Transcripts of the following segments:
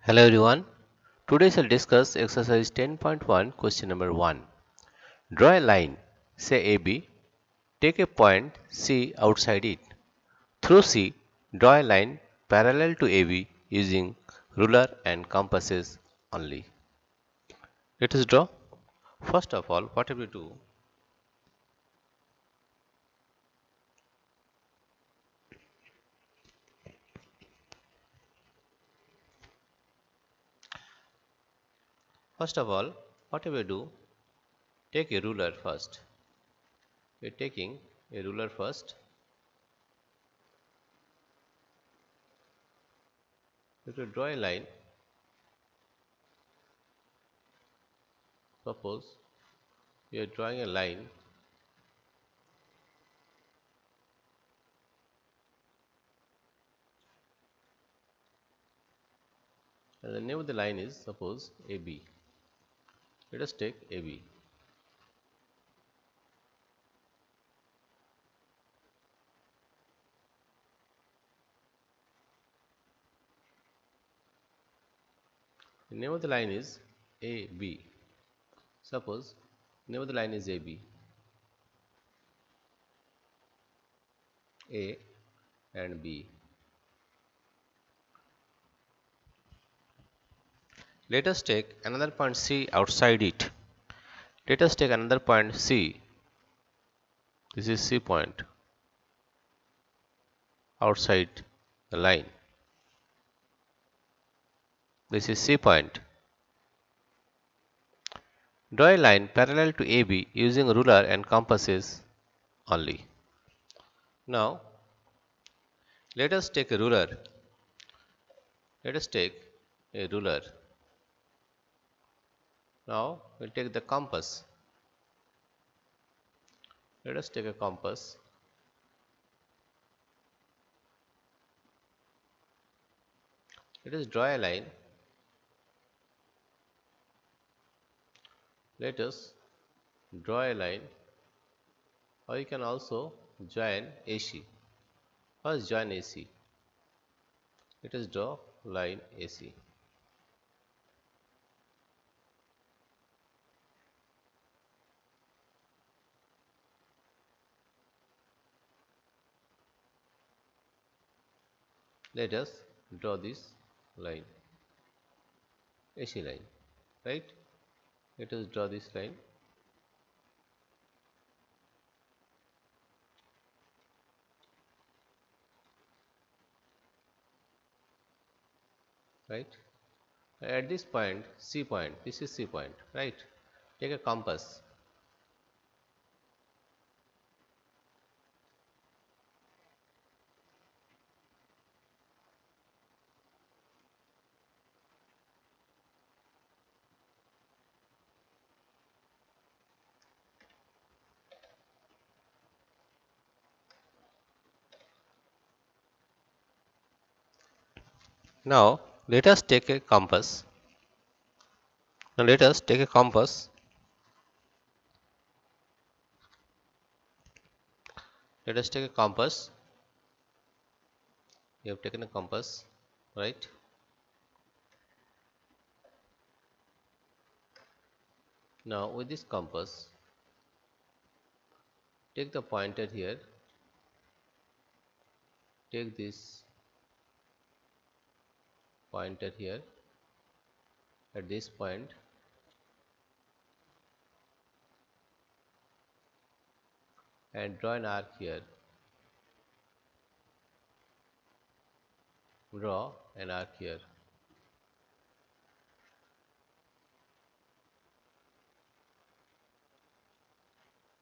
Hello everyone. Today I'll discuss exercise 10.1 question number 1. Draw a line, say AB, take a point C outside it. Through C, draw a line parallel to AB using ruler and compasses only. Let us draw. First of all, what will we do? First of all, what will we do? Take a ruler first. We're taking a ruler first. We will draw a line. Suppose we are drawing a line and the name of the line is suppose AB. Let us take AB. The name of the line is AB. Suppose name of the line is AB. A and B. Let us take another point C outside it. Let us take another point C. This is C point outside the line. This is C point. Draw a line parallel to AB using ruler and compasses only. Now, let us take a ruler. Let us take a ruler. Now, we'll take the compass. Let us take a compass. Let us draw a line. Let us draw a line, or you can also join AC. First join AC. Let us draw line AC. Let us draw this line, AC line, right? Let us draw this line. Right? At this point, C point, this is C point, right? Take a compass. Now, let us take a compass. Now, let us take a compass. Let us take a compass. You have taken a compass, right? Now, with this compass, take the pointer here. Take this pointer here at this point, and draw an arc here. Draw an arc here.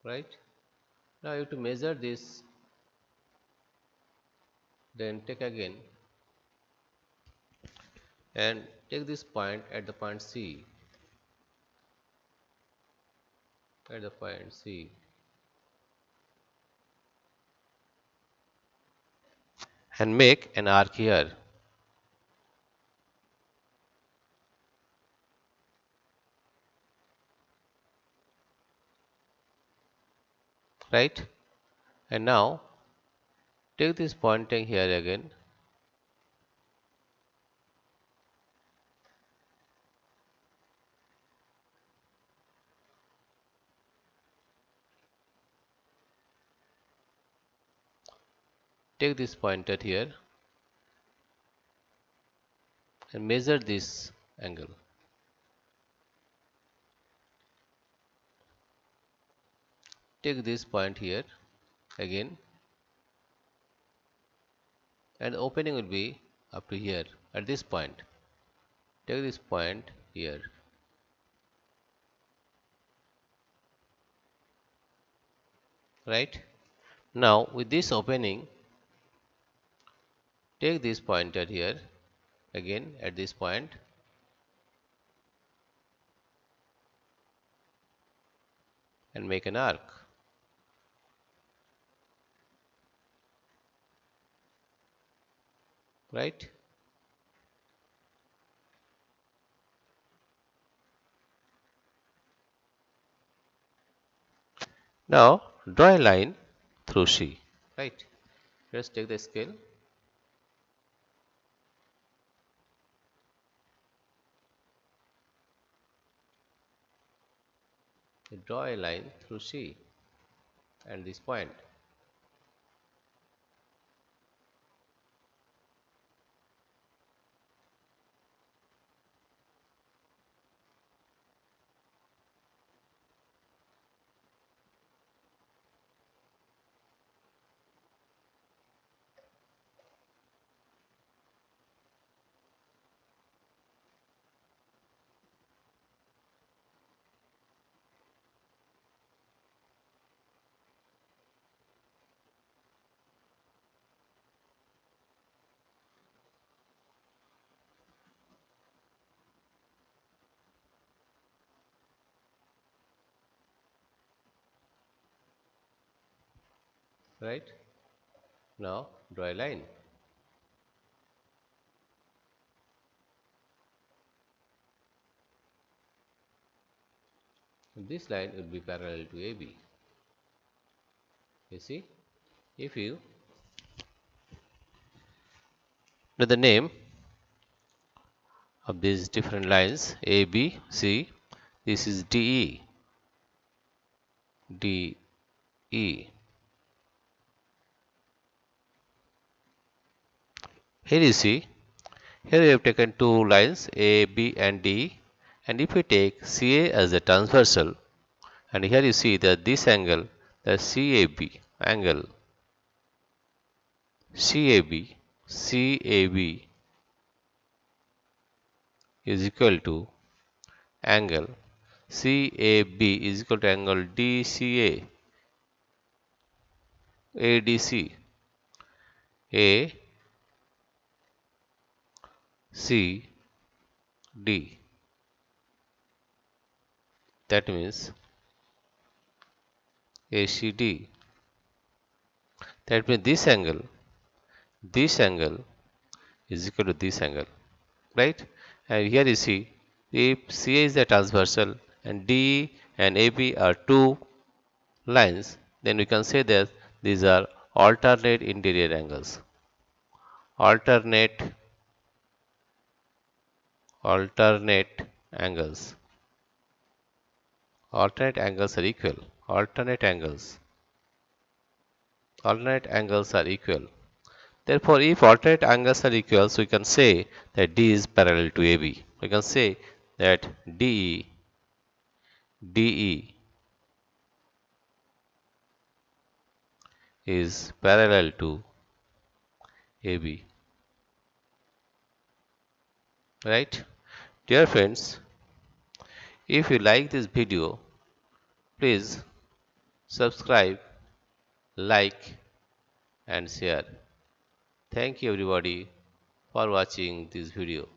Right? Now you have to measure this, then take again and take this point at the point C. At the point C. And make an arc here. Right? And now take this pointing here again Take this pointer here and measure this angle. Take this point here again, and the opening will be up to here at this point. Take this point here. Right? Now with this opening, take this pointer here again at this point and make an arc. Right? Now draw a line through C. Right? Let's take the scale. Draw a line through C and this point. Right? Now draw a line. This line will be parallel to AB. You see, if you know the name of these different lines A, B, C, this is DE. DE. Here you see, here we have taken two lines A, B and D, and if we take CA as a transversal, and here you see that this angle, the CAB angle, CAB is equal to angle CAB is equal to angle DCA, ADC, ACD. That means ACD. That means this angle is equal to this angle, right? And here you see, if CA is the transversal and D and AB are two lines, then we can say that these are alternate interior angles. Alternate angles. Alternate angles are equal. Alternate angles are equal. Therefore, if alternate angles are equal, so we can say that D is parallel to AB. We can say that DE is parallel to AB. Right? Dear friends, if you like this video, please subscribe, like and share. Thank you everybody for watching this video.